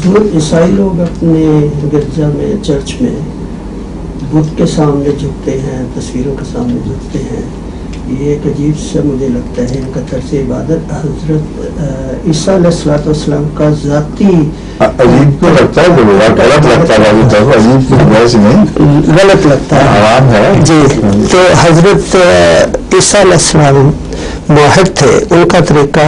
جو عیسائی لوگ اپنے گرجا میں چرچ میں بت کے سامنے جھکتے ہیں، تصویروں کے سامنے جھکتے ہیں، یہ ایک عجیب سا مجھے لگتا ہے ان کا طرز عبادت حضرت عیسیٰ علیہ الصلوۃ والسلام کا ذاتی عجیب تو لگتا ہے، غلط لگتا ہے، عجیب کی وجہ سے نہیں، غلط لگتا ہے، حرام ہے جی۔ تو حضرت عیسیٰ علیہ السلام موحد تھے، ان کا طریقہ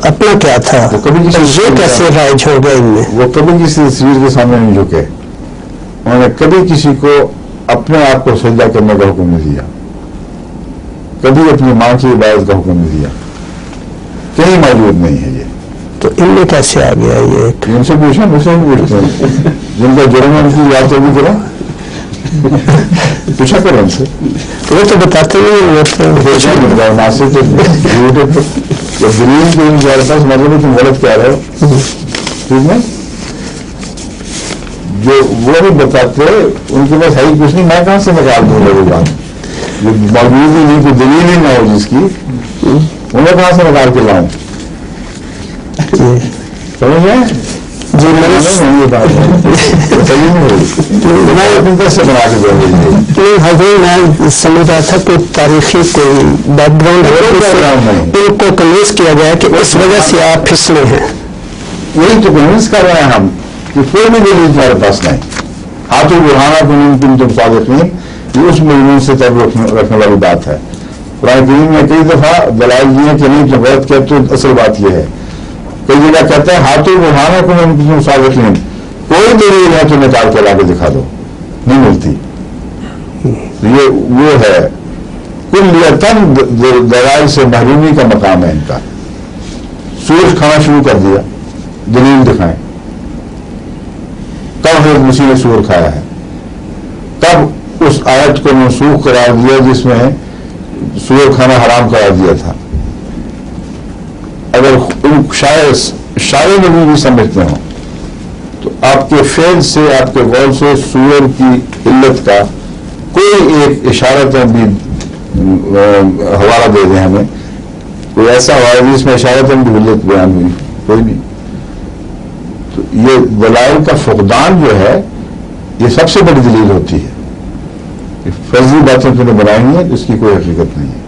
اپنا کیا تھا، یہ کیسے رائج ہو گئے ان میں؟ وہ کبھی کسی تصویر کے سامنے نہیں جھکے، انہوں نے کبھی کسی کو اپنے آپ کو سجدہ کرنے کا حکم نہیں دیا، کبھی اپنی ماں کی عبادت کا حکم نہیں دیا، کہیں موجود نہیں ہے یہ۔ تو ان میں کیسے آ گیا یہ؟ ان سے پوچھیں، مجھ سے نہیں پوچھتے ہیں، جن کا جرم ہے ان کی یاد تو بھی کرو، پوچھا کرو ان سے، وہ تو بتاتے ہیں، وہ تو ناصر تو جب دلیل کے ہمارے پاس مطلب تم غلط کہہ رہے ہو، ٹھیک ہے، جو وہ نہیں بتاتے ان کے پاس ہے ہی کچھ نہیں، میں کہاں سے نکال دوں وہ بات، جو موجود ہی نہیں، کوئی دلیل ہی نہ ہو جس کی، انہیں کہاں سے نکال کے لاؤں، سمجھ گئے؟ جی میں سمجھ رہا تھا کہ تاریخی کوئی بیک گراؤنڈ ان کو کنوینس کیا گیا کہ اس وجہ سے آپ پھسلے ہیں، وہی تو کنوینس کر رہے ہیں ہم کہ کوئی بھی دلیل تمہارے پاس نہیں، ہاتھ برہانہ تم صادق نہیں، یہ اس مضمون سے تعلق رکھنے والی بات ہے۔ قرآن کریم میں کئی دفعہ دلائل دیے کہ نہیں تو غلط کہتے، تو اصل بات یہ ہے، کئی جگہ کہتا ہے ہاتھوں برہانہ تم صادق نہیں، کوئی دلیل ہے تو نکال کے لا کے دکھا دو، نہیں ملتی۔ یہ وہ ہے کلیتاً دلائل سے محرومی کا مقام ہے ان کا، سورج کھانا شروع کر دیا، دلیل دکھائیں، کب حضرت مسیح نے سور کھایا ہے، کب اس آیت کو منسوخ قرار دیا جس میں سور کھانا حرام قرار دیا تھا، اگر ان شاعر نبی بھی سمجھتے ہوں تو آپ کے فعل سے، آپ کے قول سے سور کی علت کا کوئی ایک اشارت بھی حوالہ دے دیں ہمیں، کوئی ایسا حوالہ جس میں اشارت بھی علت بیان ہوئی، کوئی نہیں۔ تو یہ دلائل کا فقدان جو ہے یہ سب سے بڑی دلیل ہوتی ہے، فرضی باتیں تو نے بنائی ہیں، اس کی کوئی حقیقت نہیں ہے۔